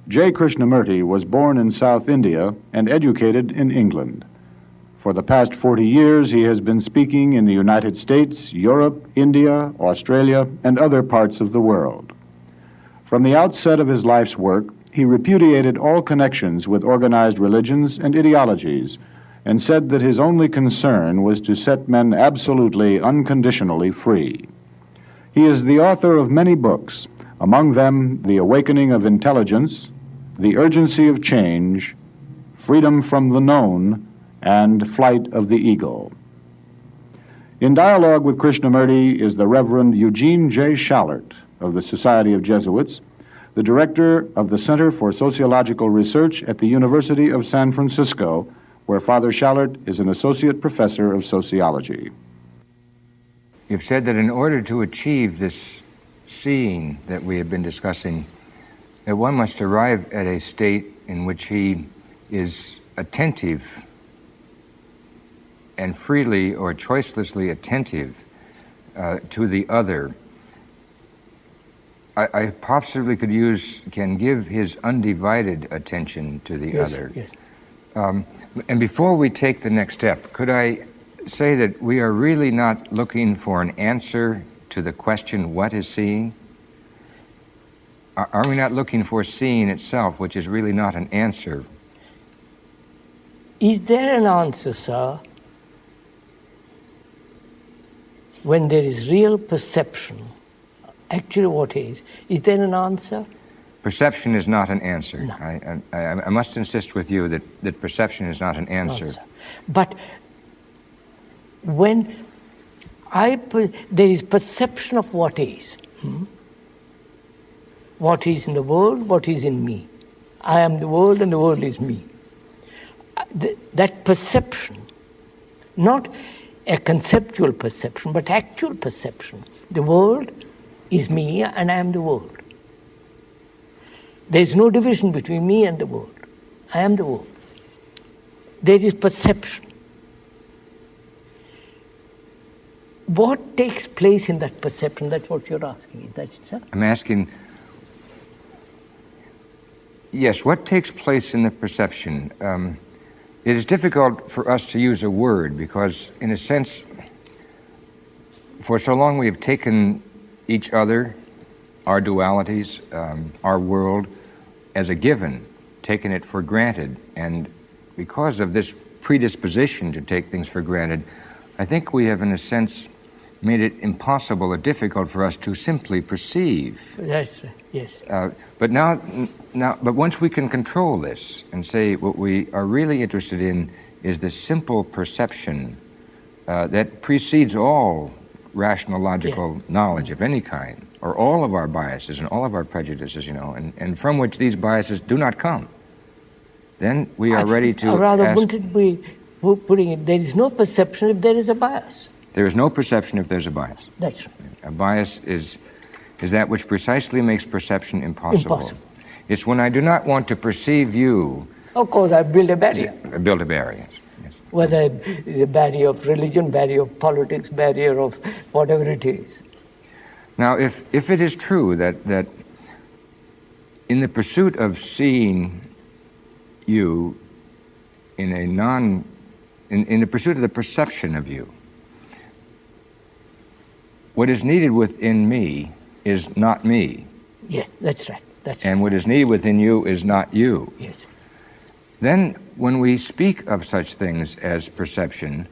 J. Krishnamurti was born in South India and educated in England. For the past 40 years, he has been speaking in the United States, Europe, India, Australia, and other parts of the world. From the outset of his life's work, he repudiated all connections with organized religions and ideologies and said that his only concern was to set men absolutely, unconditionally free. He is the author of many books, among them The Awakening of Intelligence, The Urgency of Change, Freedom from the Known, and Flight of the Eagle. In dialogue with Krishnamurti is the Reverend Eugene J. Schallert of the Society of Jesuits, the director of the Center for Sociological Research at the University of San Francisco, where Father Schallert is an associate professor of sociology. You've said that in order to achieve this seeing that we have been discussing, that one must arrive at a state in which he is attentive and freely or choicelessly attentive to the other. I possibly can give his undivided attention to the other. Yes. And before we take the next step, could I say that we are really not looking for an answer to the question, what is seeing? Are we not looking for seeing itself, which is really not an answer? Is there an answer, sir, when there is real perception? Actually, what is there an answer? Perception is not an answer. No. I must insist with you that perception is not an answer. But when there is perception of what is. What is in the world, what is in me. I am the world and the world is me. That perception, not a conceptual perception, but actual perception. The world is me and I am the world. There is no division between me and the world. I am the world. There is perception. What takes place in that perception? That's what you're asking. Is that it, sir? I'm asking, yes, what takes place in the perception? It is difficult for us to use a word because, in a sense, for so long we have taken each other, our dualities, our world, as a given, taken it for granted. And because of this predisposition to take things for granted, I think we have, in a sense, made it impossible or difficult for us to simply perceive. That's right, yes. But once we can control this and say what we are really interested in is the simple perception that precedes all rational, logical knowledge of any kind, or all of our biases and all of our prejudices, and from which these biases do not come, then we are ready to rather, wouldn't it be putting it, there is no perception if there is a bias. There is no perception if there's a bias. That's right. A bias is that which precisely makes perception impossible. It's when I do not want to perceive you. Of course, I build a barrier. Build a barrier, yes. Whether it's a barrier of religion, barrier of politics, barrier of whatever it is. Now, if it is true that in the pursuit of seeing you in the pursuit of the perception of you, what is needed within me is not me. Yeah, that's right. And what is needed within you is not you. Yes. Then, when we speak of such things as perception,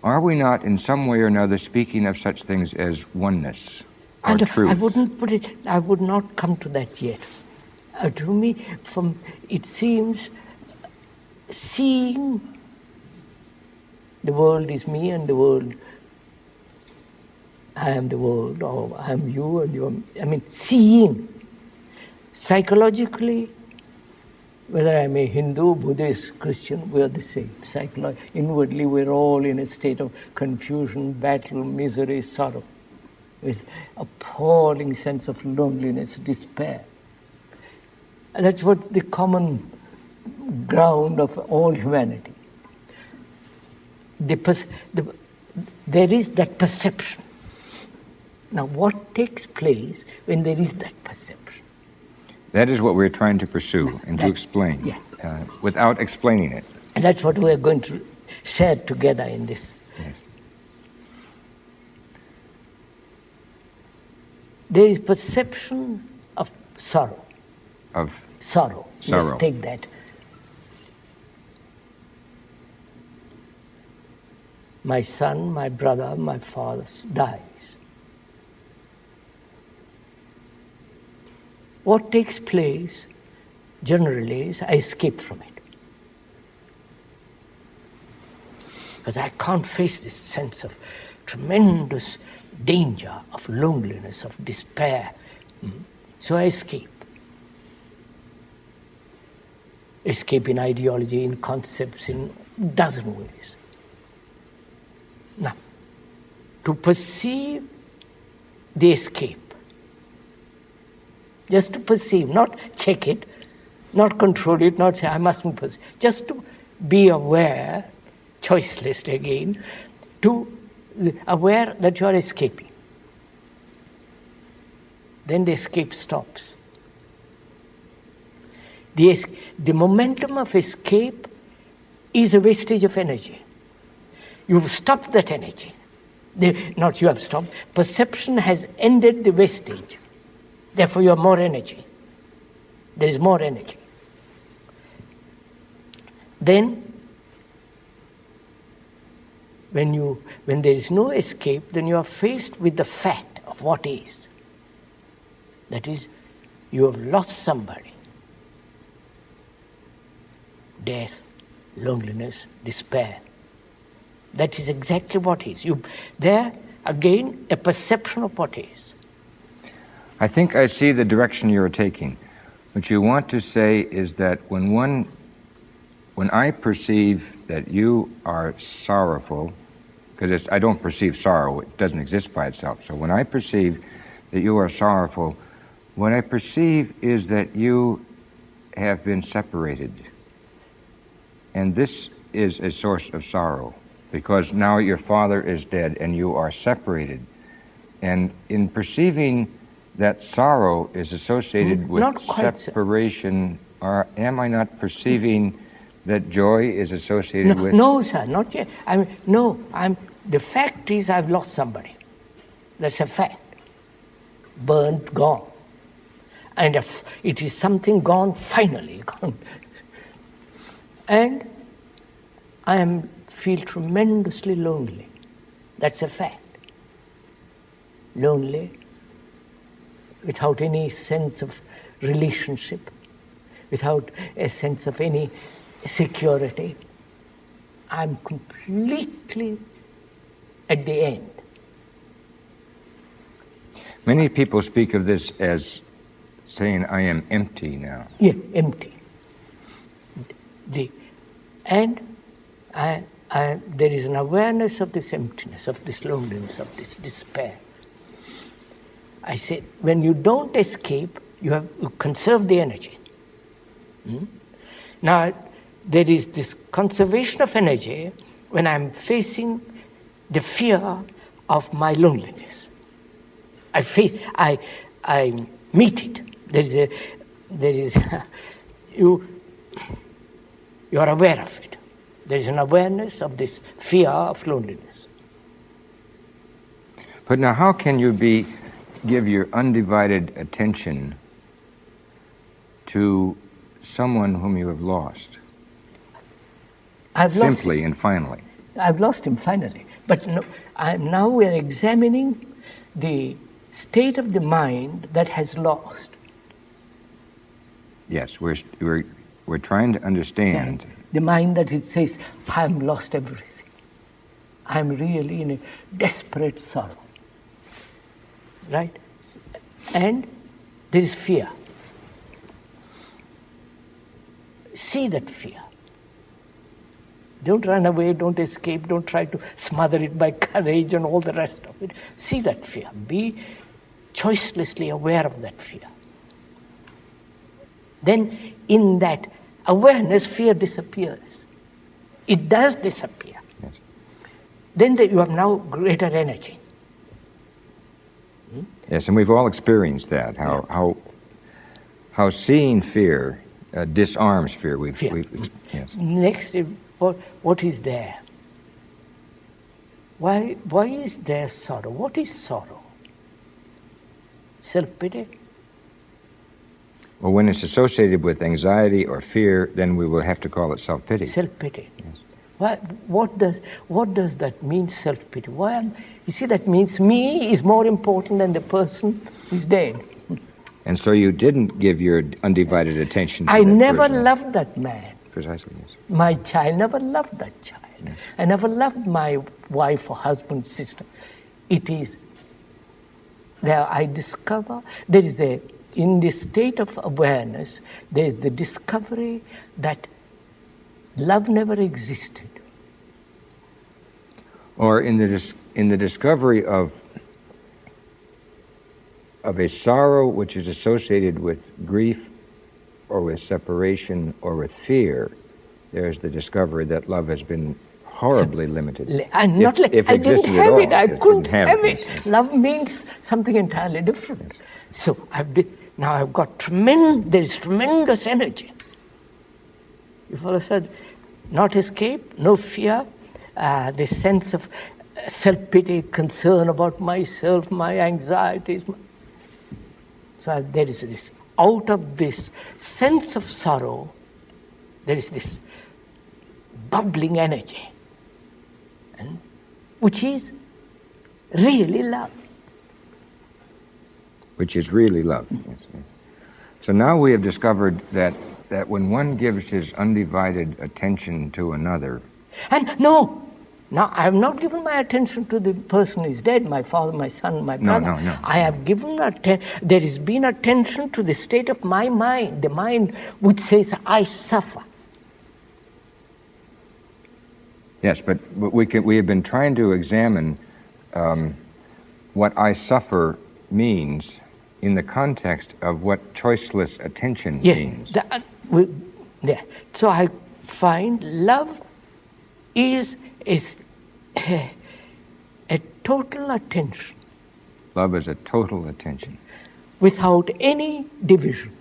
are we not in some way or another speaking of such things as oneness or truth? I would not come to that yet. To me, it seems seeing the world is me and the world, I am the world, or I am you and you are, seeing. Psychologically, whether I'm a Hindu, Buddhist, Christian, we are the same. Inwardly, we're all in a state of confusion, battle, misery, sorrow, with appalling sense of loneliness, despair. And that's what the common ground of all humanity. There is that perception. Now, what takes place when there is that perception? That is what we're trying to pursue and to explain, Yeah. Without explaining it. And that's what we're going to share together in this. Yes. There is perception of sorrow. Of Sorrow. Sorrow. Let's take that. My son, my brother, my father dies. What takes place generally is I escape from it. Because I can't face this sense of tremendous danger, of loneliness, of despair. So I escape. Escape in ideology, in concepts, in a dozen ways. Now, to perceive the escape, just to perceive, not check it, not control it, not say I mustn't perceive, just to be aware, choiceless again, to aware that you are escaping. Then the escape stops. The momentum of escape is a wastage of energy. You've stopped that energy. Not you have stopped. Perception has ended the wastage. Therefore you have more energy. There is more energy. Then, when there is no escape, then you are faced with the fact of what is. That is, you have lost somebody. Death, loneliness, despair. That is exactly what is. There, again, a perception of what is. I think I see the direction you're taking. What you want to say is that when I perceive that you are sorrowful, because I don't perceive sorrow, it doesn't exist by itself. So when I perceive that you are sorrowful, what I perceive is that you have been separated. And this is a source of sorrow, because now your father is dead and you are separated. And in perceiving that sorrow is associated with separation, or am I not perceiving that joy is associated with... No, sir, not yet. The fact is I've lost somebody. That's a fact. Burnt, gone. And if it is something gone, finally gone. And I feel tremendously lonely. That's a fact. Lonely, without any sense of relationship, without a sense of any security. I'm completely at the end. Many people speak of this as saying, I am empty now. Yeah, empty. There is an awareness of this emptiness, of this loneliness, of this despair. I said, when you don't escape, you conserve the energy. Now, there is this conservation of energy when I'm facing the fear of my loneliness. I meet it. You are aware of it. There is an awareness of this fear of loneliness. But now how can you give your undivided attention to someone whom you have lost? Simply and finally. I've lost him finally. But now we are examining the state of the mind that has lost. Yes, we're trying to understand. Yeah. The mind that it says, I've lost everything. I'm really in a desperate sorrow. Right? And there is fear. See that fear. Don't run away, don't escape, don't try to smother it by courage and all the rest of it. See that fear. Be choicelessly aware of that fear. Then in that awareness, fear disappears. It does disappear. Yes. Then you have now greater energy. Yes, and we've all experienced that, how how seeing fear disarms fear. Fear. Yes. Next, what is there? Why is there sorrow? What is sorrow? Self-pity? Well, when it's associated with anxiety or fear, then we will have to call it self-pity. Self-pity. Yes. What does that mean, self-pity? You see, that means me is more important than the person who's dead. And so you didn't give your undivided attention to I that never person. loved that man. Precisely, yes. My child, never loved that child. Yes. I never loved my wife or husband, sister. It is there I discover there is in this state of awareness, there is the discovery that love never existed. Or in the discovery of a sorrow which is associated with grief or with separation or with fear, there's the discovery that love has been horribly limited. If I didn't have it, I couldn't have it. Yes. Love means something entirely different. So now I've got there is tremendous energy. You follow, said, not escape, no fear, this sense of self-pity, concern about myself, my anxieties. So there is this, out of this sense of sorrow, there is this bubbling energy, which is really love. Which is really love. Yes, yes. So now we have discovered that when one gives his undivided attention to another... And no, I have not given my attention to the person who is dead, my father, my son, my brother. No. I have given there has been attention to the state of my mind, the mind which says, I suffer. Yes, but we have been trying to examine what I suffer means in the context of what choiceless attention means. Yes. So I find love is a total attention. Love is a total attention. Without any division.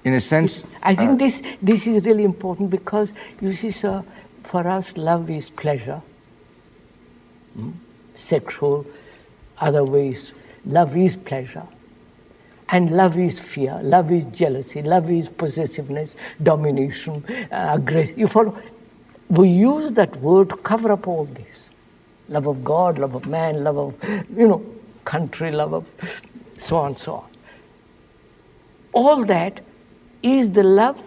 In a sense... I think this is really important because, you see, sir, for us love is pleasure. Sexual, other ways. Love is pleasure. And love is fear. Love is jealousy. Love is possessiveness, domination, aggression. You follow? We use that word to cover up all this. Love of God, love of man, love of, country, love of so on, so on. All that is the love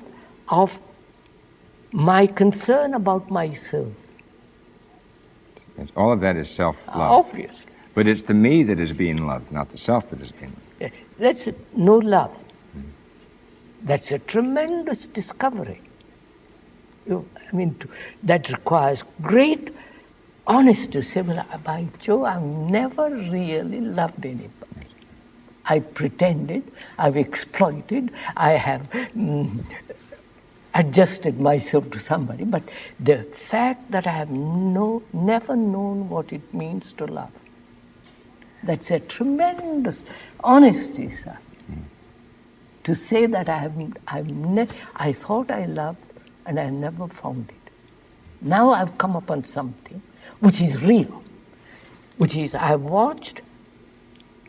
of my concern about myself. Yes, all of that is self-love. Obviously. But it's the me that is being loved, not the self that is being loved. That's no love. That's a tremendous discovery. That requires great honesty to say, well, by Joe, I've never really loved anybody. I pretended, I've exploited, I have adjusted myself to somebody, but the fact that I have never known what it means to love, that's a tremendous honesty, sir. To say that I thought I loved and I never found it. Now I've come upon something which is real, which is I've watched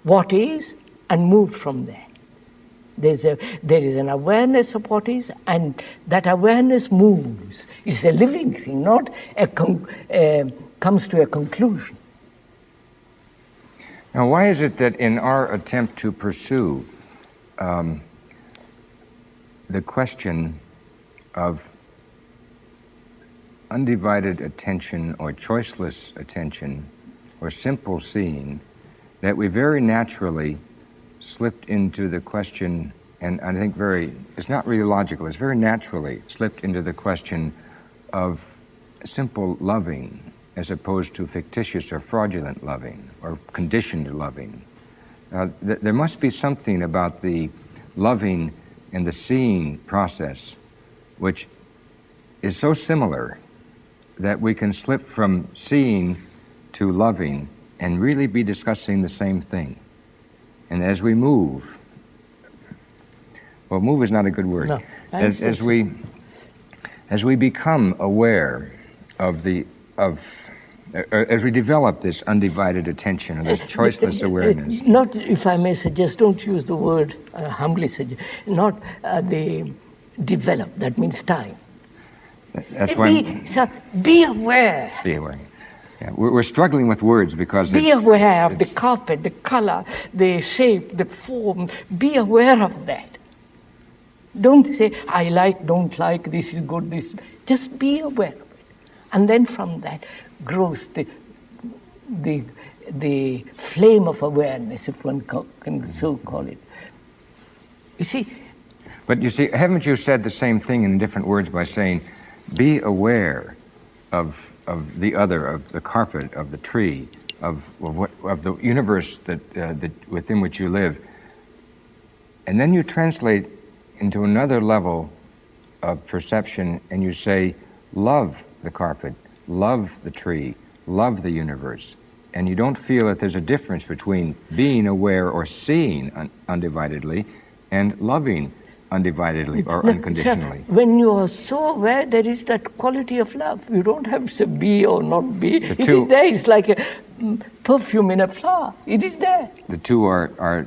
what is and moved from there. There is an awareness of what is, and that awareness moves. It's a living thing, not comes to a conclusion. Now, why is it that in our attempt to pursue the question of undivided attention or choiceless attention or simple seeing, that we very naturally slipped into the question, and I think it's not really logical, it's very naturally slipped into the question of simple loving as opposed to fictitious or fraudulent loving or conditioned loving. There must be something about the loving and the seeing process which is so similar that we can slip from seeing to loving and really be discussing the same thing. And as we move, Well, move is not a good word. No, As we become aware of as we develop this undivided attention, or this choiceless awareness. Not, if I may suggest, don't use the word, humbly suggest, not the develop, that means time. That's why. Be aware. Be aware. Yeah, we're struggling with words because be aware of the carpet, the color, the shape, the form. Be aware of that. Don't say, I like, don't like, this is good, this. Just be aware of it. And then from that grows the flame of awareness, if one can so call it. You see? But you see, haven't you said the same thing in different words by saying, be aware of the other, of the carpet, of the tree, of the universe that within which you live, and then you translate into another level of perception, and you say, love the carpet, love the tree, love the universe, and you don't feel that there's a difference between being aware or seeing undividedly and loving undividedly or unconditionally. Sir, when you are so aware, there is that quality of love. You don't have to say be or not be. It is there. It's like a perfume in a flower. It is there. The two are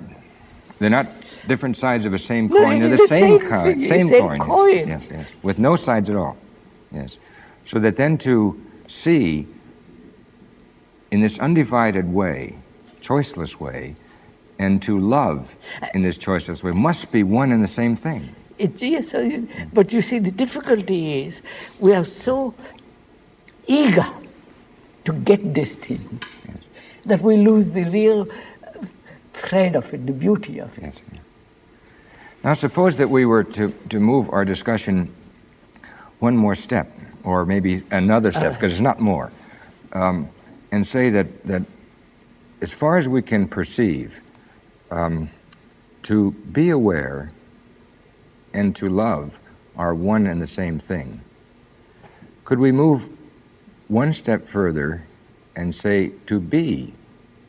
they're not different sides of a same No, coin. it They're is the the same same coin. thing. Same Same coin. Yes, yes. With no sides at all. Yes. So that then to see in this undivided way, choiceless way, and to love in this choiceless way must be one and the same thing. Yes, but you see, the difficulty is we are so eager to get this thing that we lose the real thread of it, the beauty of it. Yes. Now suppose that we were to move our discussion one more step, or maybe another step, because it's not more, and say that as far as we can perceive, to be aware and to love are one and the same thing. Could we move one step further and say to be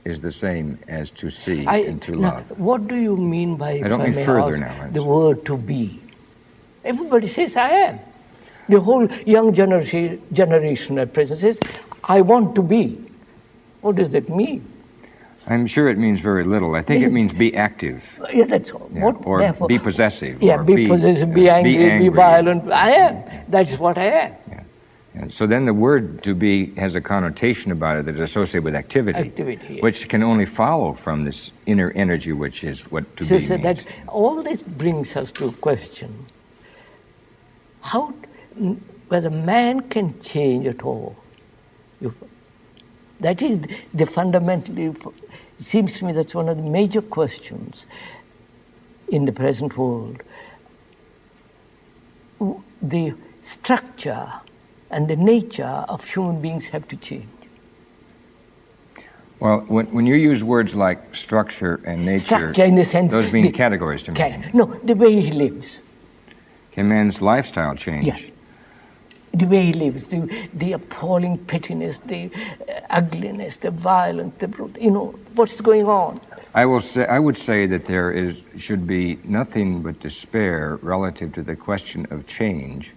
is the same as to see and to love? What do you mean by, I don't mean further now. The word to be? Everybody says, I am. The whole young generation at present says, I want to be. What does that mean? I'm sure it means very little. I think it means be active. Yeah, that's all. Yeah. Or be possessive. Yeah, or be possessive, be angry, be violent. I am. Yeah. That's what I am. Yeah. And so then the word to be has a connotation about it that is associated with activity, Yes. which can only follow from this inner energy, which is what to be means. That all this brings us to a question: whether man can change at all. That is the fundamentally, it seems to me that's one of the major questions in the present world. The structure and the nature of human beings have to change. Well, when you use words like structure and nature, Structure in the sense those mean categories to me. No, the way he lives. Can man's lifestyle change? Yeah. The way he lives, the appalling pettiness, the ugliness, the violence, the brutal, what's going on. I would say that there should be nothing but despair relative to the question of change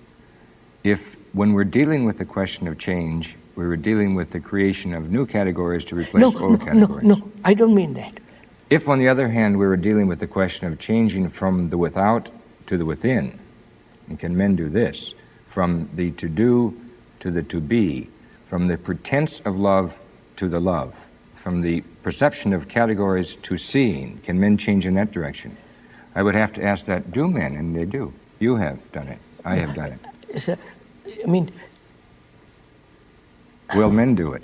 if, when we're dealing with the question of change, we were dealing with the creation of new categories to replace old categories. No, I don't mean that. If, on the other hand, we were dealing with the question of changing from the without to the within, and can men do this? From the to-do to the to-be, from the pretense of love to the love, from the perception of categories to seeing. Can men change in that direction? I would have to ask that, do men? And they do. You have done it. I have done it. Will men do it?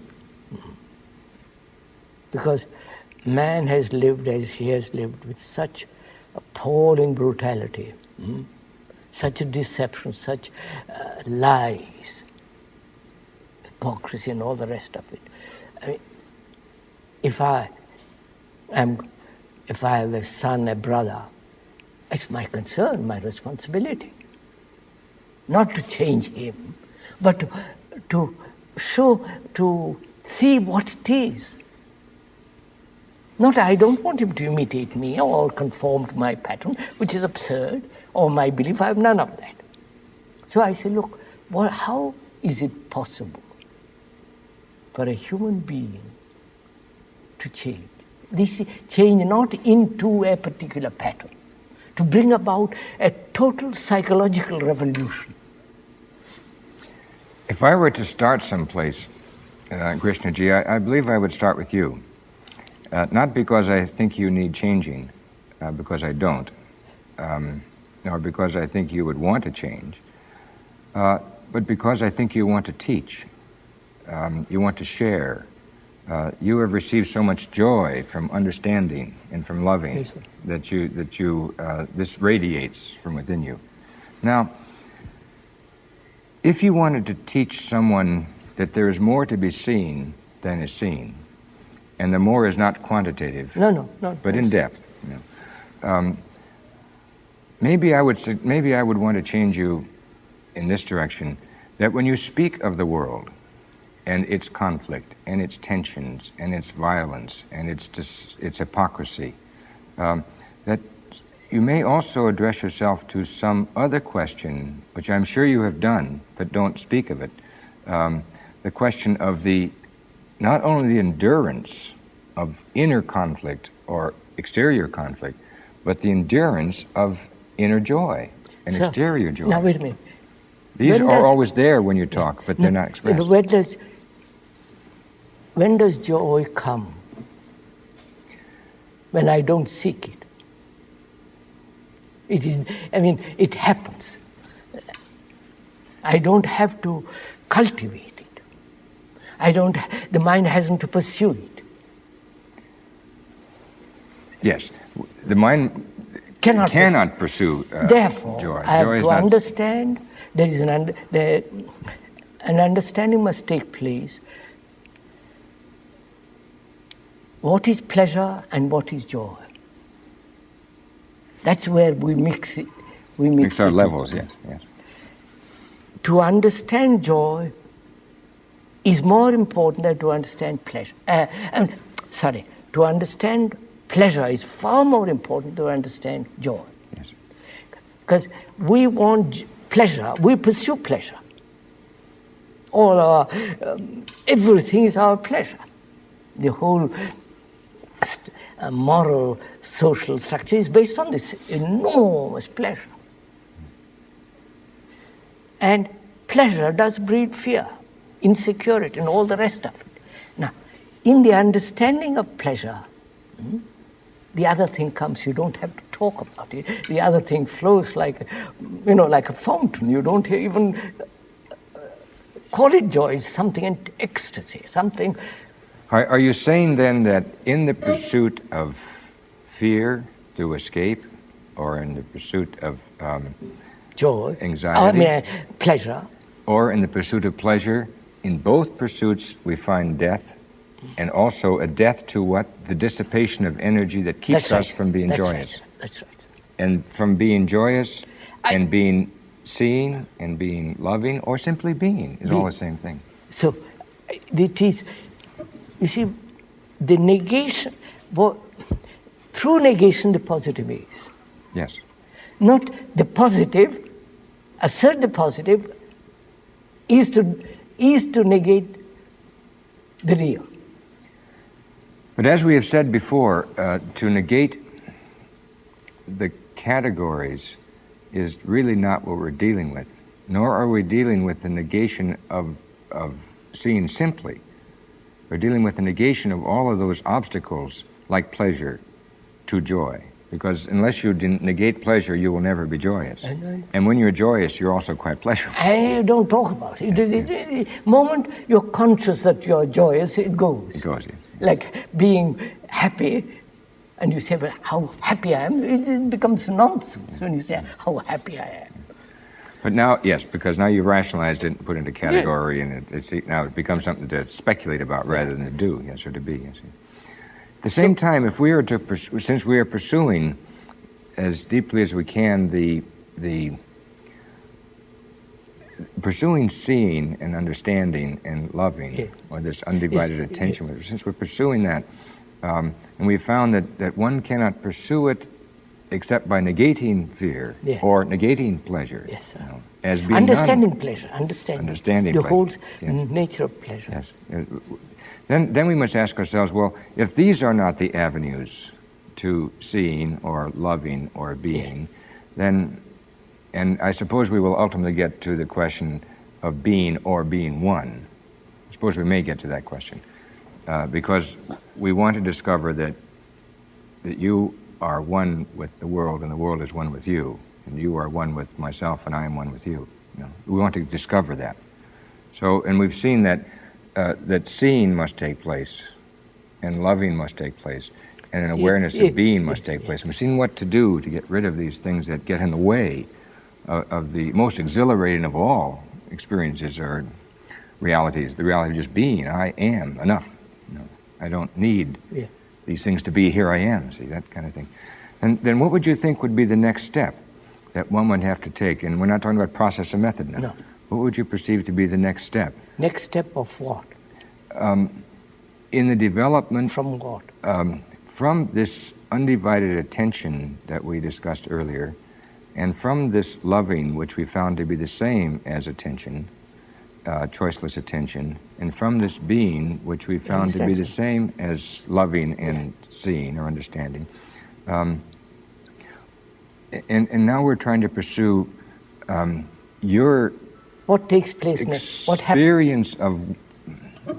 Because man has lived as he has lived with such appalling brutality. Such a deception, such lies, hypocrisy, and all the rest of it. I mean, if I have a son, a brother, it's my concern, my responsibility. Not to change him, but to see what it is. Not, I don't want him to imitate me or conform to my pattern, which is absurd, or my belief. I have none of that. So I say, look, how is it possible for a human being to change? This change not into a particular pattern, to bring about a total psychological revolution. If I were to start someplace, Krishnaji, I believe I would start with you. Not because I think you need changing, because I don't, nor because I think you would want to change, but because I think you want to teach, you want to share. You have received so much joy from understanding and from loving that this radiates from within you. Now, if you wanted to teach someone that there is more to be seen than is seen, and the more is not quantitative, but in depth, maybe I would want to change you in this direction, that when you speak of the world and its conflict and its tensions and its violence and its hypocrisy, that you may also address yourself to some other question, which I'm sure you have done, but don't speak of it, the question of not only the endurance of inner conflict or exterior conflict, but the endurance of inner joy and exterior joy. Now, wait a minute. These are always there when you talk, but they're not expressed. When does joy come? When I don't seek it. It happens. I don't have to cultivate it. The mind hasn't to pursue it. Yes, the mind cannot pursue Therefore, joy. I have to understand, there is an understanding must take place. What is pleasure and what is joy? That's where we mix it. We mix our levels, yes. To understand joy is more important than to understand pleasure. To understand pleasure is far more important to understand joy. Yes. Because we want pleasure, we pursue pleasure. All our, everything is our pleasure. The whole moral, social structure is based on this enormous pleasure. And pleasure does breed fear, insecurity, and all the rest of it. Now, in the understanding of pleasure, the other thing comes. You don't have to talk about it. The other thing flows like a fountain. You don't even call it joy. It's something in ecstasy, something. Are you saying then that in the pursuit of fear to escape, or in the pursuit of joy, anxiety, pleasure, or in the pursuit of pleasure, in both pursuits we find death? And also a death to what? The dissipation of energy that keeps us from being joyous. That's right. And from being joyous and being seeing and being loving or simply being is all the same thing. So it is, you see, the negation, through negation the positive is. Yes. Not the positive, assert the positive is to negate the real. But as we have said before, to negate the categories is really not what we're dealing with, nor are we dealing with the negation of seeing simply. We're dealing with the negation of all of those obstacles, like pleasure, to joy. Because unless you negate pleasure, you will never be joyous. And when you're joyous, you're also quite pleasurable. And you don't talk about it. The moment you're conscious that you're joyous, it goes. It goes, yes. Like being happy, and you say, well, how happy I am, it becomes nonsense when you say how happy I am. But now, yes, because now you've rationalized it and put it into category, and now it becomes something to speculate about rather than to do, yes, or to be, yes. At the same time, if we are since we are pursuing as deeply as we can the pursuing seeing and understanding and loving, or this undivided attention, since we're pursuing that, And we found that one cannot pursue it except by negating fear or negating pleasure. Yes, sir. As being understanding pleasure, understanding the pleasure. whole Yes. nature of pleasure. Yes. Then we must ask ourselves, well, if these are not the avenues to seeing or loving or being, then, and I suppose we will ultimately get to the question of being or being one. I suppose we may get to that question, because we want to discover that you are one with the world and the world is one with you, and you are one with myself and I am one with you. We want to discover that. So, and we've seen that that seeing must take place, and loving must take place, and an awareness of being must take place. We've seen what to do to get rid of these things that get in the way of the most exhilarating of all experiences or realities, the reality of just being. I am enough. I don't need these things to be. Here I am. See, that kind of thing. And then what would you think would be the next step that one would have to take? And we're not talking about process or method now. No. What would you perceive to be the next step? Next step of what? In the development... From what? From this undivided attention that we discussed earlier, and from this loving, which we found to be the same as attention, choiceless attention, and from this being, which we found to be the same as loving and seeing or understanding. And now we're trying to pursue your what takes place next? What happens? Experience of...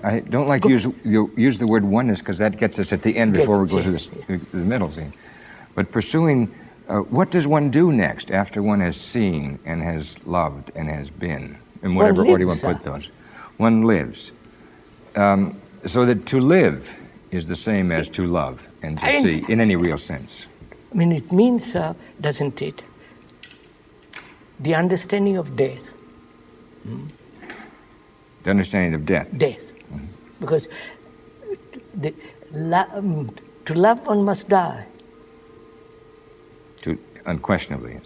I don't like to use the word oneness, because that gets us at the end before we go to the middle scene. But pursuing, what does one do next after one has seen and has loved and has been, in whatever order one put those? One lives. So that to live is the same as to love and to see, in any real sense. I mean, it means, doesn't it, the understanding of death. The understanding of death. Death. Because to love one must die. Unquestionably.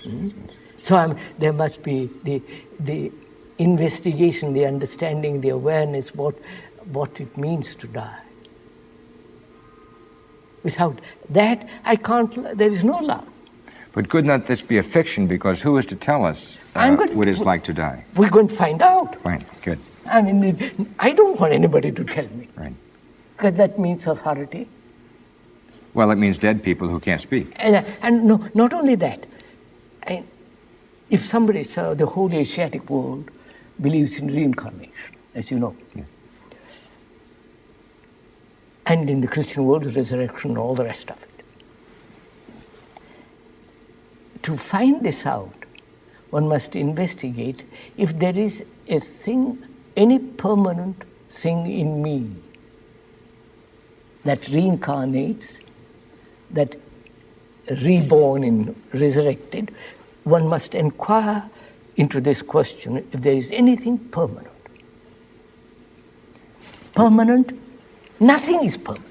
So there must be the investigation, the understanding, the awareness, what it means to die. Without that, there is no love. But could not this be a fiction? Because who is to tell us what it's like to die? We're going to find out. Fine, good. I mean, I don't want anybody to tell me. Right. Because that means authority. Well, it means dead people who can't speak. And no, not only that. If somebody, the whole Asiatic world believes in reincarnation, as you know. Yeah. And in the Christian world, resurrection, all the rest of it. To find this out, one must investigate if there is a thing, any permanent thing in me that reincarnates, that reborn and resurrected. One must inquire into this question if there is anything permanent. Permanent? Nothing is permanent.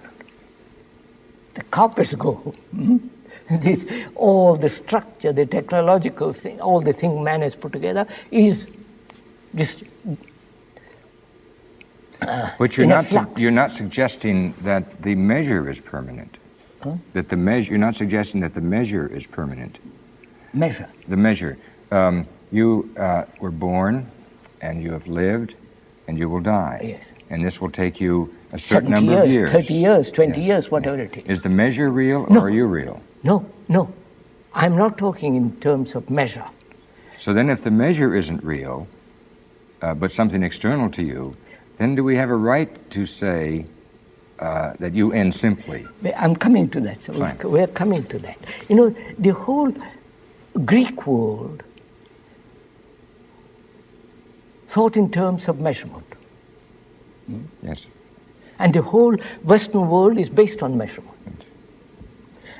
The carpets go. All the structure, the technological thing, all the thing man has put together is just but you're not suggesting that the measure is permanent. Huh? That the measure, you're not suggesting that the measure is permanent. Measure. The measure. You were born, and you have lived, and you will die. Yes. And this will take you a certain number of years. 30 years, 20 years, whatever it is. Is the measure real, or are you real? No. I'm not talking in terms of measure. So then if the measure isn't real, but something external to you, then do we have a right to say that you end simply? I'm coming to that. So we're coming to that. You know, the whole Greek world thought in terms of measurement. Yes. And the whole Western world is based on measurement.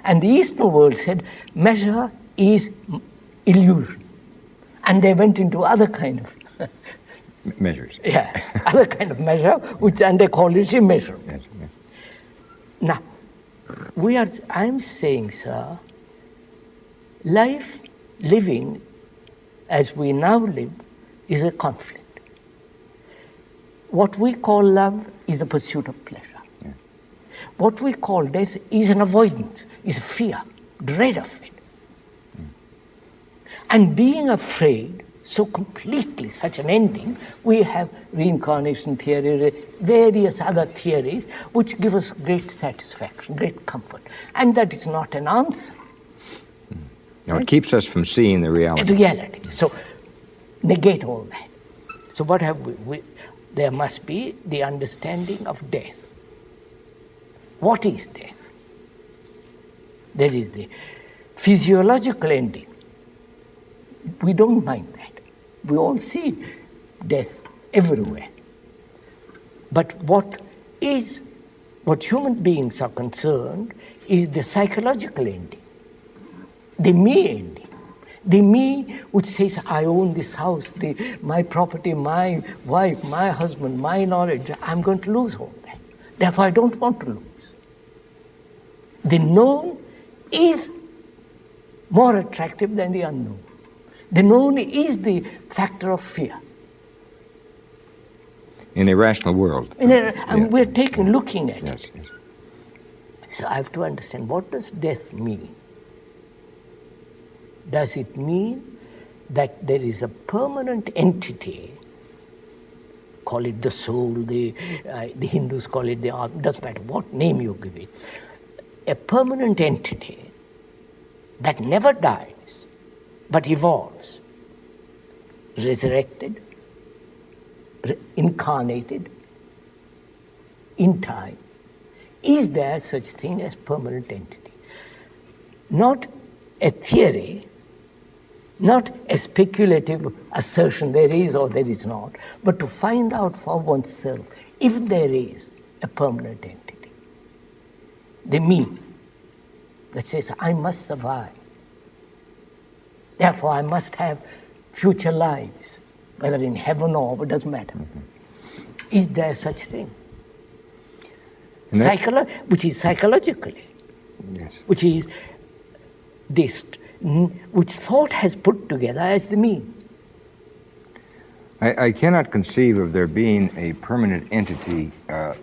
And the Eastern world said measure is illusion. And they went into other kind of measures. Yeah, other kind of measure, and they call it immeasurable. Yes, yes. Now, I'm saying, sir, living as we now live is a conflict. What we call love is the pursuit of pleasure. Yeah. what we call death is an avoidance, is fear, dread of it. And being afraid so completely, such an ending, we have reincarnation theory, various other theories which give us great satisfaction, great comfort. And that is not an answer. Now, it keeps us from seeing the reality. Reality. So negate all that. So what have we? There must be the understanding of death. What is death? That is the physiological ending. We don't mind that. We all see death everywhere. But what human beings are concerned is the psychological ending, the me ending. The me which says, I own this house, my property, my wife, my husband, my knowledge, I'm going to lose all that. Therefore, I don't want to lose. The known is more attractive than the unknown. The known is the factor of fear. In a rational world. And we're looking at yes, it. Yes. So I have to understand, what does death mean? Does it mean that there is a permanent entity, call it the soul, the Hindus call it the Atma, doesn't matter what name you give it, a permanent entity that never dies but evolves, resurrected, incarnated in time? Is there such thing as permanent entity? Not a theory, not a speculative assertion there is or there is not, but to find out for oneself if there is a permanent entity. The me that says, I must survive. Therefore, I must have future lives, whether in heaven or it doesn't matter. Mm-hmm. Is there such thing? Which is psychologically, yes. Which is this, which thought has put together as the me. I cannot conceive of there being a permanent entity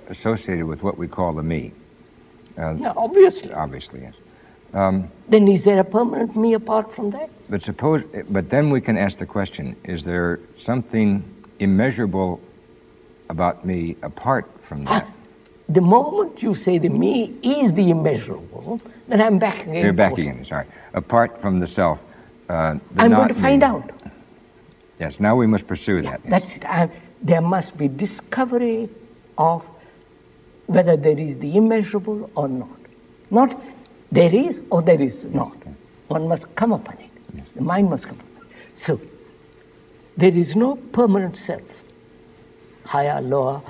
associated with what we call the me. Yeah, obviously. Obviously, yes. Then is there a permanent me apart from that? But then we can ask the question, is there something immeasurable about me apart from that? The moment you say the me is the immeasurable, then I'm back again. You're back again, sorry. Apart from the self. I'm going to find out. Yes, now we must pursue that. That's it. There must be discovery of whether there is the immeasurable or not. Not there is or there is not. One must come upon it. Yes. The mind must come upon it. So, there is no permanent self. Higher, lower,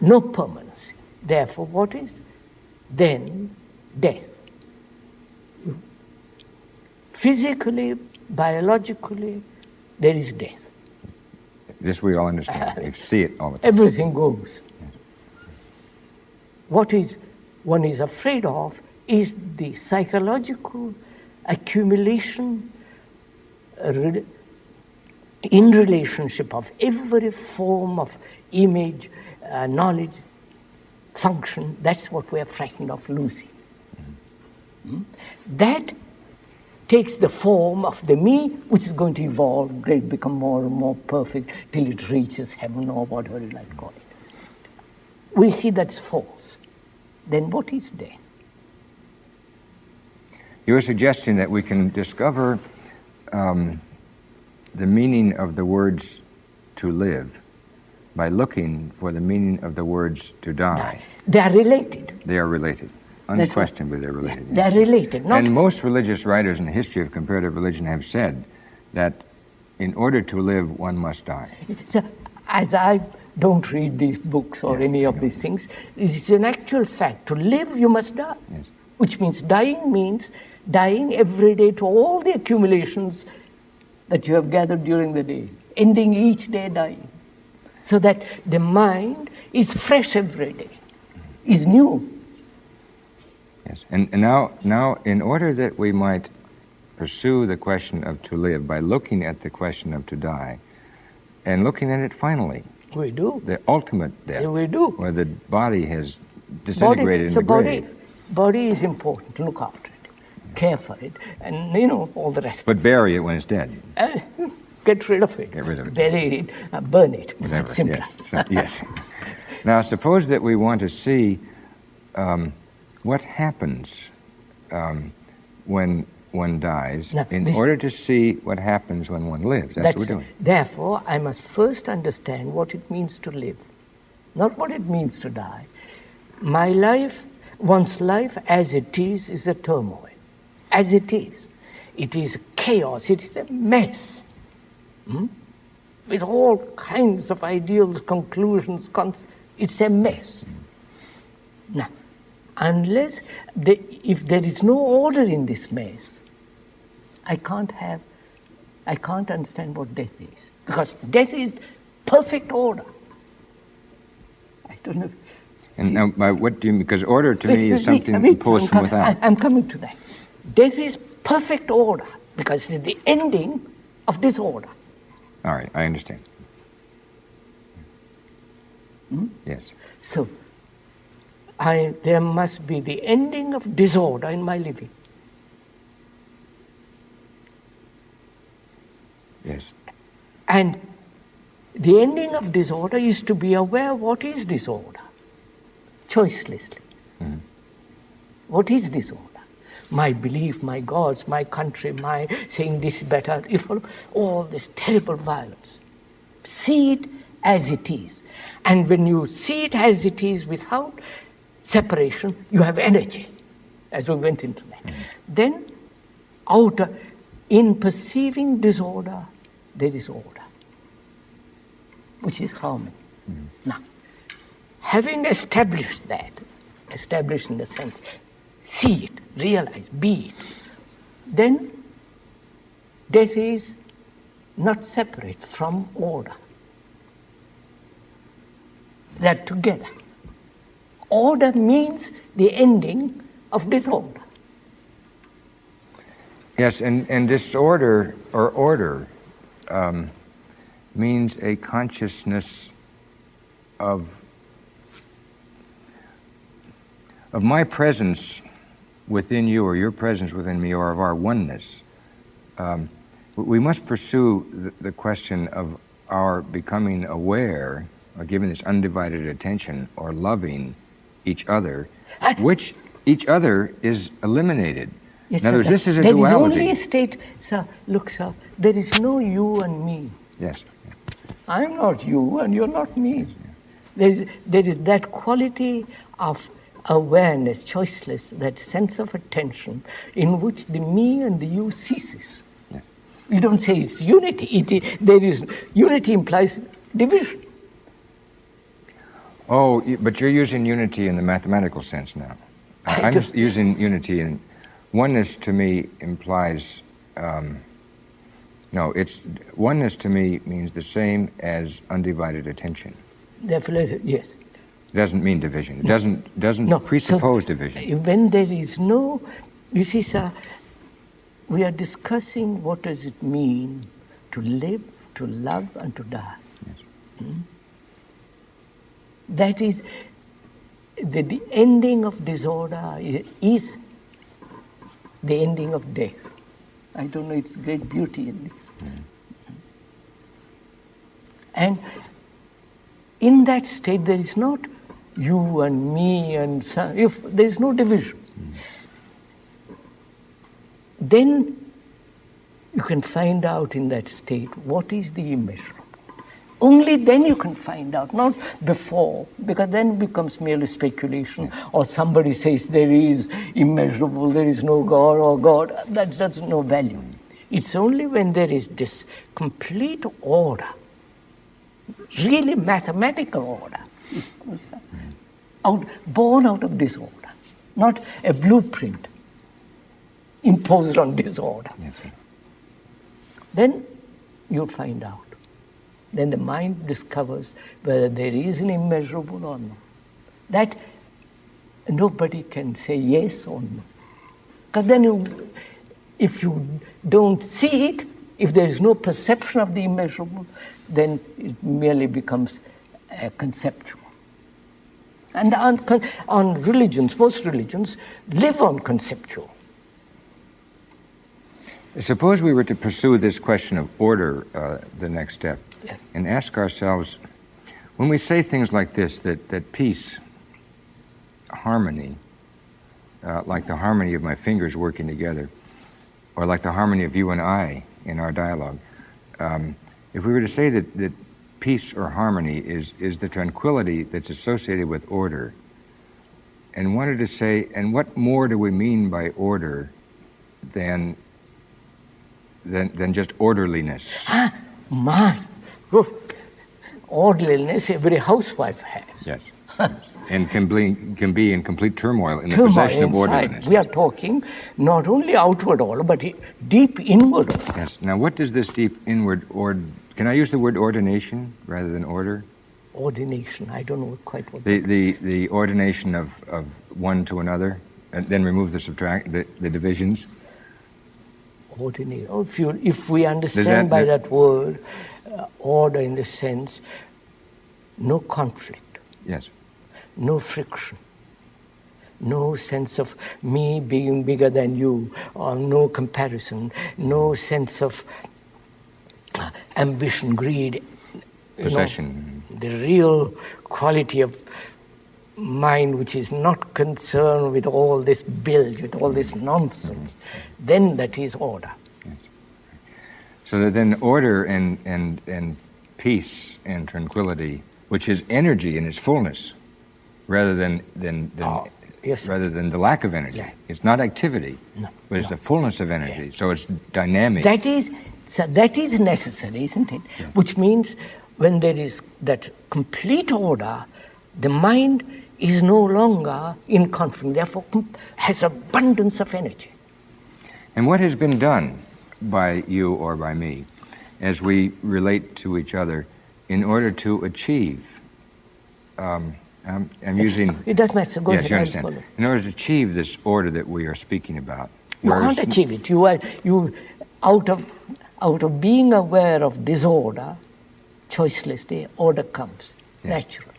no permanency. Therefore, what is then death? Physically, biologically, there is death. This we all understand. We see it all the time. Everything goes. Yes. What one is afraid of is the psychological accumulation in relationship of every form of image, knowledge, function. That's what we are frightened of losing. Mm-hmm. That takes the form of the me, which is going to evolve, become more and more perfect till it reaches heaven or whatever you like to call it. We see that's false. Then what is death? You were suggesting that we can discover the meaning of the words to live by looking for the meaning of the words to die. They are related. They are related. Unquestionably, they're related. They're related. And most religious writers in the history of comparative religion have said that in order to live, one must die. So, as I don't read these books or any of these things, it's an actual fact. To live, you must die. Yes. Which means dying every day to all the accumulations that you have gathered during the day, ending each day dying. So that the mind is fresh every day, is new. Yes, and now, in order that we might pursue the question of to live by looking at the question of to die, and looking at it finally. We do. The ultimate death. We do. Where the body has disintegrated in the grave. Body is important. Look after it, care for it, and all the rest. But bury it when it's dead. Get rid of it. Get rid of it. Bury it, burn it. Whatever. It's simpler. Yes. Yes. Now, suppose that we want to see what happens when one dies, Now, in order to see what happens when one lives. That's what we're doing. Therefore, I must first understand what it means to live, not what it means to die. My life, one's life as it is a turmoil. As it is. It is chaos. It is a mess. With all kinds of ideals, conclusions, it's a mess. Now, unless if there is no order in this mess, I can't understand what death is. Because death is perfect order. I don't know. And now, by what do you mean? Because order to me is something imposed from without. I'm coming to that. Death is perfect order because it is the ending of disorder. All right, I understand. Yes. So, there must be the ending of disorder in my living. Yes. And the ending of disorder is to be aware what is disorder, choicelessly. What is disorder? My belief, my gods, my country, my saying this is better, all this terrible violence. See it as it is. And when you see it as it is without separation, you have energy, as we went into that. Then, in perceiving disorder, there is order, which is harmony. Now, having established that, established in the sense, see it, realize, be it, then death is not separate from order. They're together. Order means the ending of disorder. Yes, and disorder or order means a consciousness of my presence within you, or your presence within me, or of our oneness. We must pursue the question of our becoming aware, or giving this undivided attention, or loving each other, which each other is eliminated. Yes, in other words, this is a there duality. There is only a state, sir, look, sir, there is no you and me. Yes. I'm not you and you're not me. There is that quality of awareness, choiceless, that sense of attention in which the me and the you ceases. Yeah. You don't say it's unity. Unity implies division. Oh, but you're using unity in the mathematical sense now. I'm just using unity in oneness. To me implies oneness to me means the same as undivided attention. Definitely, yes. It doesn't mean division. It doesn't presuppose division. When there is no, you see, sir, we are discussing what does it mean to live, to love, and to die. Yes. That is, the ending of disorder is the ending of death. I don't know, it's great beauty in this. And in that state, there is not you and me and son, if there is no division. Then you can find out in that state what is the immeasurable. Only then you can find out, not before, because then it becomes merely speculation, or somebody says there is immeasurable, there is no God or God. That's no value. It's only when there is this complete order, really mathematical order, born out of disorder, not a blueprint imposed on disorder. Yes. Then you'll find out. Then the mind discovers whether there is an immeasurable or not. That nobody can say yes or no. Because then if you don't see it, if there is no perception of the immeasurable, then it merely becomes conceptual. And on religions, most religions live on conceptual. Suppose we were to pursue this question of order, the next step, and ask ourselves, when we say things like this, that peace, harmony, like the harmony of my fingers working together, or like the harmony of you and I in our dialogue, if we were to say that peace or harmony is the tranquility that's associated with order, and wanted to say, and what more do we mean by order than just orderliness? My, orderliness every housewife has. Yes. And can be in complete turmoil in the possession of orderliness. We are talking not only outward order, but deep inward order. Yes. Now, what does this deep inward order? Can I use the word ordination rather than order? Ordination. I don't know quite what. The ordination of one to another, and then remove the divisions. Ordination. Oh, if we understand by that word, order in the sense, no conflict. Yes. No friction, no sense of me being bigger than you, or no comparison, no sense of ambition, greed, possession. The real quality of mind which is not concerned with all this bilge, with all this nonsense, then that is order. Yes. So that then order and peace and tranquility, which is energy in its fullness, rather than the lack of energy. Yeah. It's not activity, but it's the fullness of energy. Yeah. So it's dynamic. That is necessary, isn't it? Yeah. Which means when there is that complete order, the mind is no longer in conflict, therefore has abundance of energy. And what has been done by you or by me as we relate to each other in order to achieve I'm using... It doesn't matter. Go ahead. Yes, you understand. In order to achieve this order that we are speaking about. You can't achieve it. You out of being aware of disorder, choicelessly, order comes, naturally.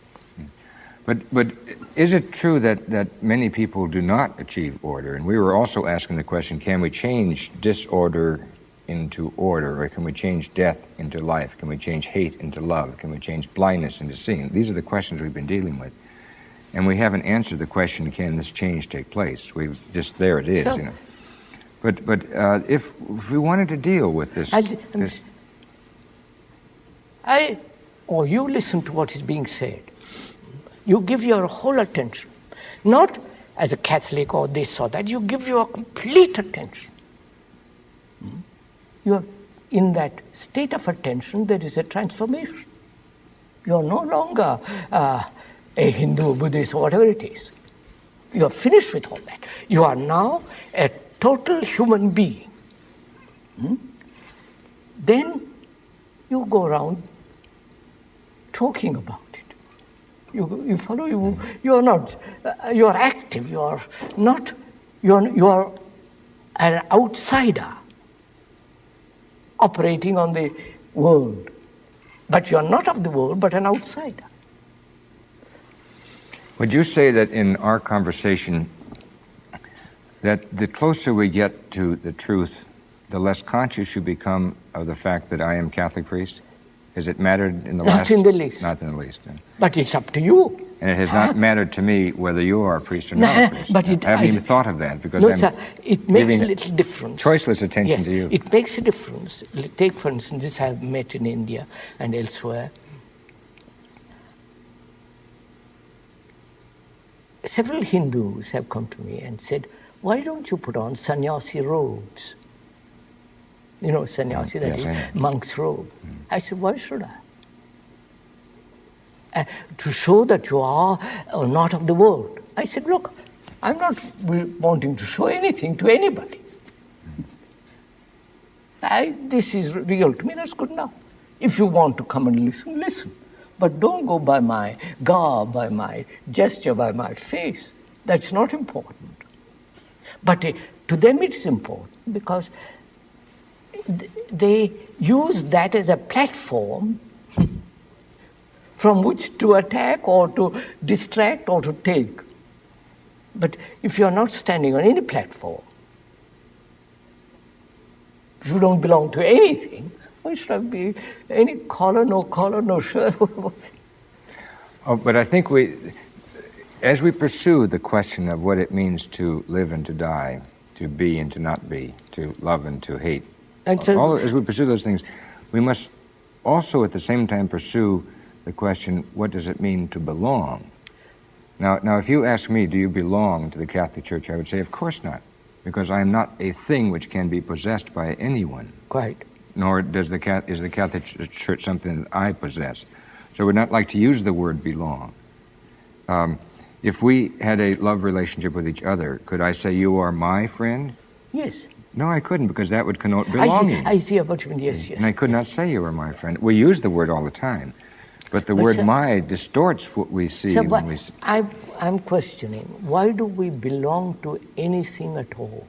But is it true that many people do not achieve order? And we were also asking the question, can we change disorder into order, or can we change death into life? Can we change hate into love? Can we change blindness into seeing? These are the questions we've been dealing with. And we haven't answered the question, can this change take place? We've just, there it is, so, you know. But if we wanted to deal with this... you listen to what is being said. You give your whole attention. Not as a Catholic or this or that. You give your complete attention. You're in that state of attention, there is a transformation. You're no longer a Hindu, Buddhist, or whatever it is. You're finished with all that. You are now a total human being. Then you go around talking about it. You follow, you are not, you are active, you are not, you are an outsider operating on the world. But you are not of the world, but an outsider. Would you say that in our conversation, that the closer we get to the truth, the less conscious you become of the fact that I am Catholic priest? Has it mattered in the last? Not in the least. Not in the least. Yeah. But it's up to you. And it has not mattered to me whether you are a priest or not a priest. But I haven't even thought of that because it makes a little difference. Choiceless attention to you. It makes a difference. Take, for instance, this I have met in India and elsewhere. Several Hindus have come to me and said, why don't you put on sannyasi robes? You know, sannyasi, that is monk's robe. I said, why should I? To show that you are not of the world. I said, look, I'm not wanting to show anything to anybody. This is real to me, that's good enough. If you want to come and listen, listen. But don't go by my garb, by my gesture, by my face. That's not important. But to them it's important because they use that as a platform from which to attack or to distract or to take. But if you're not standing on any platform, if you don't belong to anything, why should I be any collar, no shirt? Oh, but I think as we pursue the question of what it means to live and to die, to be and to not be, to love and to hate, And so, as we pursue those things, we must also at the same time pursue the question, what does it mean to belong? Now, if you ask me, do you belong to the Catholic Church, I would say, of course not, because I am not a thing which can be possessed by anyone. quite. Nor is the Catholic Church something that I possess. So I would not like to use the word belong. If we had a love relationship with each other, could I say, you are my friend? Yes. No, I couldn't, because that would connote belonging. I see what you mean, yes. And I could not say you are my friend. We use the word all the time, but the word my distorts what we see. So, when we I'm questioning, why do we belong to anything at all?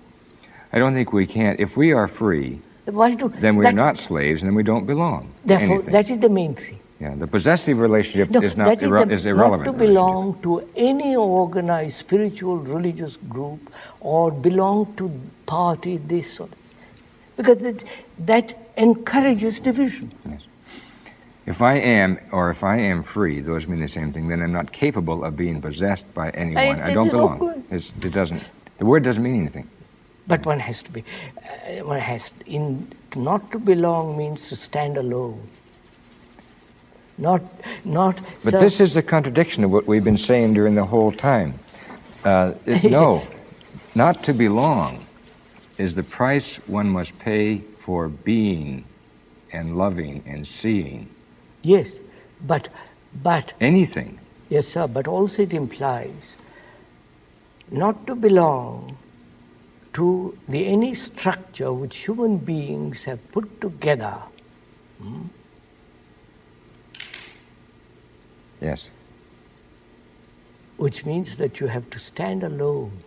I don't think we can. If we are free, then we're not slaves, and then we don't belong to Therefore, anything. that is the main thing. Yeah, the possessive relationship No, is not is irrelevant. Not to belong to any organized spiritual religious group or belong to party, this sort of thing. Because that encourages division. Yes. If I am free, those mean the same thing, then I'm not capable of being possessed by anyone. I don't belong. It doesn't. The word doesn't mean anything. But one has to be, not to belong means to stand alone. Not. But this is a contradiction of what we've been saying during the whole time. No, not to belong is the price one must pay for being and loving and seeing. Yes, but anything. Yes, sir. But also it implies not to belong to any structure which human beings have put together. Yes. Which means that you have to stand alone,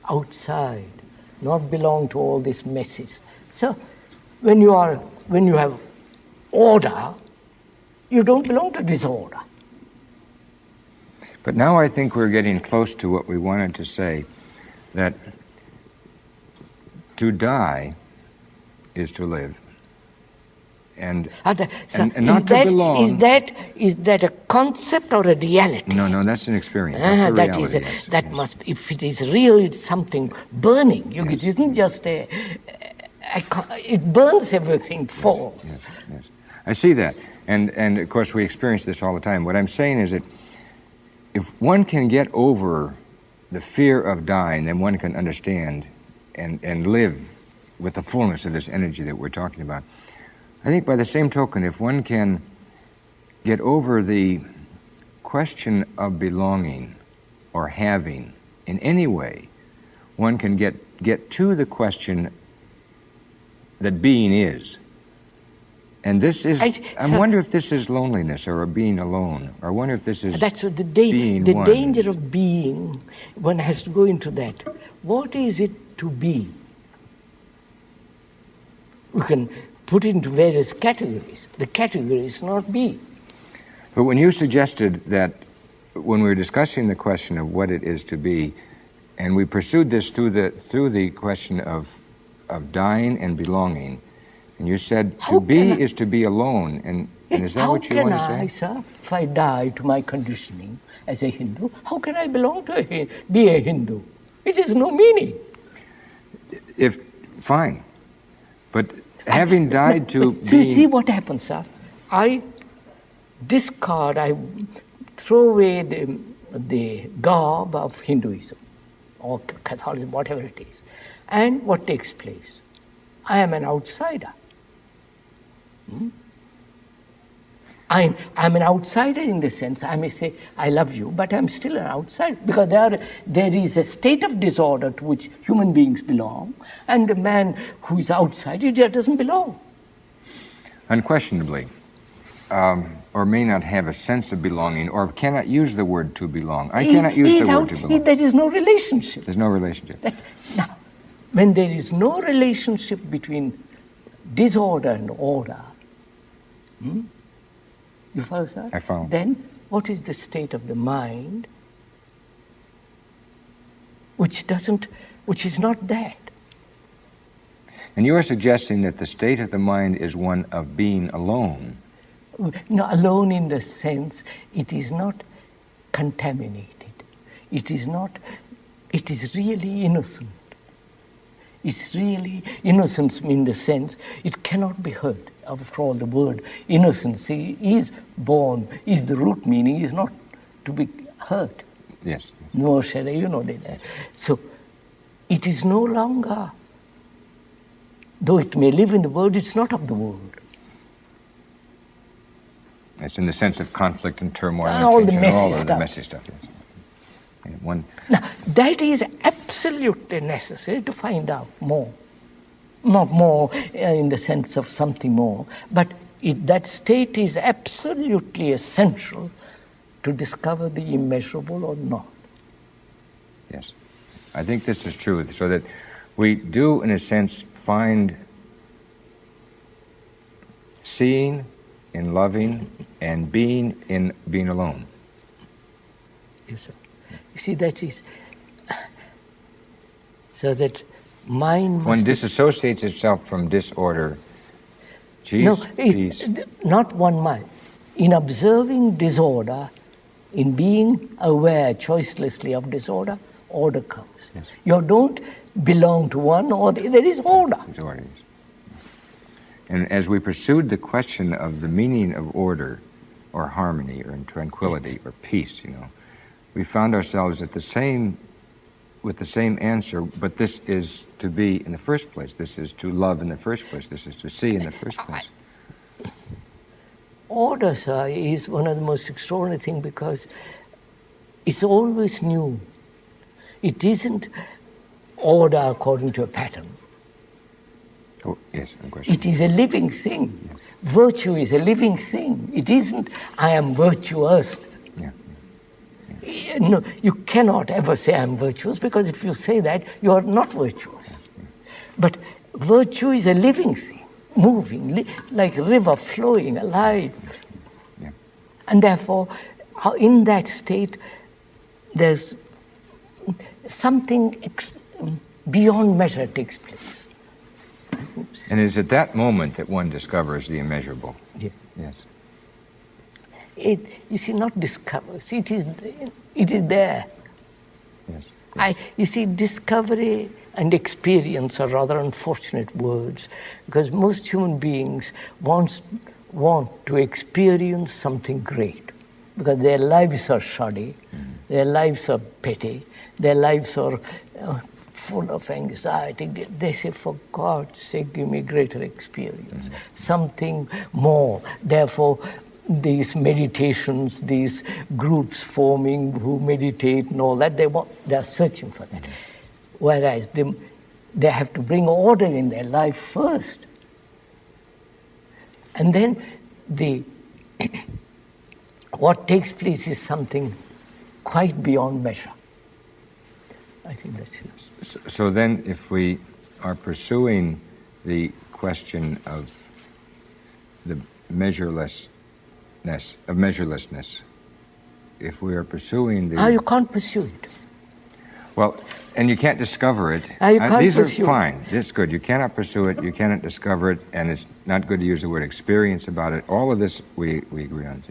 outside, not belong to all these messes. So, when you have order, you don't belong to disorder. But now I think we're getting close to what we wanted to say, that to die is to live. And not to belong. Is that a concept or a reality? No, that's an experience. That's a reality. That must. If it is real, it's something burning. It isn't just it burns everything, falls. Yes. I see that, and of course we experience this all the time. What I'm saying is that if one can get over the fear of dying, then one can understand and live with the fullness of this energy that we're talking about. I think by the same token, if one can get over the question of belonging or having in any way, one can get to the question that being is. And this is, I wonder if this is loneliness or being alone, or I wonder if this is that's what the one. danger of being, one has to go into that. What is it to be? We can put into various categories. The category is not be. But when you suggested that when we were discussing the question of what it is to be, and we pursued this through the question of dying and belonging, and you said is to be alone, and is that what you want to say? How can I, sir, if I die to my conditioning as a Hindu, how can I belong to be a Hindu? It has no meaning. Fine, but having died to be... So you see what happens, sir? I throw away the garb of Hinduism or Catholicism, whatever it is. And what takes place? I am an outsider. I'm an outsider in the sense, I may say, I love you, but I'm still an outsider, because there is a state of disorder to which human beings belong, and the man who is outside, he doesn't belong. Unquestionably, or may not have a sense of belonging, or cannot use the word to belong. I cannot use the word to belong. There is no relationship. There's no relationship. Now, when there is no relationship between disorder and order, You follow, sir? I follow. Then what is the state of the mind which is not that? And you are suggesting that the state of the mind is one of being alone. No, alone in the sense it is not contaminated. It is really innocent. It's really innocence in the sense it cannot be hurt. After all, the word innocency is born, is the root meaning, is not to be hurt. Yes. No, Shara, you know that. So, it is no longer, though it may live in the world, it's not of the world. It's in the sense of conflict and turmoil and all the tension, messy all of stuff. the messy stuff. Yes. And Now, that is absolutely necessary to find out more. Not more in the sense of something more, but that state is absolutely essential to discover the immeasurable or not. Yes, I think this is true, so that we do, in a sense, find seeing in loving and being in being alone. Yes, sir. You see, that is so that mind One must disassociates itself from disorder. Peace. Not one mind. In observing disorder, in being aware choicelessly of disorder, order comes. Yes. You don't belong to one or there is order. Disorder, yes. And as we pursued the question of the meaning of order, or harmony, or tranquility, or peace, we found ourselves with the same answer, but this is to be in the first place. This is to love in the first place. This is to see in the first place. Order, sir, is one of the most extraordinary things because it's always new. It isn't order according to a pattern. Oh, yes, no question. It is a living thing. Yes. Virtue is a living thing. It isn't, I am virtuous. Yeah. No, you cannot ever say I'm virtuous because if you say that, you are not virtuous. But virtue is a living thing, moving, like a river flowing, alive. Yeah. And therefore, in that state, there's something beyond measure takes place. And it's at that moment that one discovers the immeasurable. Yeah. Yes. You see, not discovers. It is there. Yes. Yes. You see, discovery and experience are rather unfortunate words because most human beings want to experience something great because their lives are shoddy, their lives are petty, their lives are full of anxiety. They say, for God's sake, give me greater experience, something more. Therefore, these meditations, these groups forming who meditate and all that, they are searching for that. Whereas they have to bring order in their life first. And then what takes place is something quite beyond measure. I think that's it. So then if we are pursuing the question of the measurelessness, if we are pursuing the... you can't pursue it. Well, and you can't discover it. You can't these pursue are fine. That's good. You cannot pursue it. You cannot discover it. And it's not good to use the word experience about it. All of this we agree on.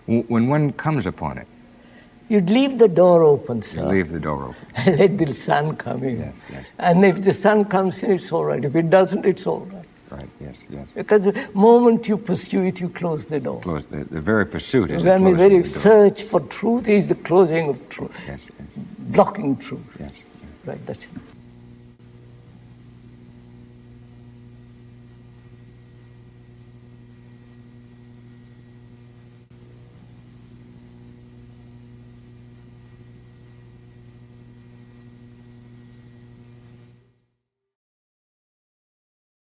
When one comes upon it, you'd leave the door open, sir. you leave the door open. Let the sun come in. Yes, yes. And if the sun comes in, it's all right. If it doesn't, it's all right. Right, yes, yes. Because the moment you pursue it, you close the door. Close the very pursuit is When the we closing very of the door. search for truth is the closing of truth. Yes, yes, Blocking truth. yes. Right, that's it.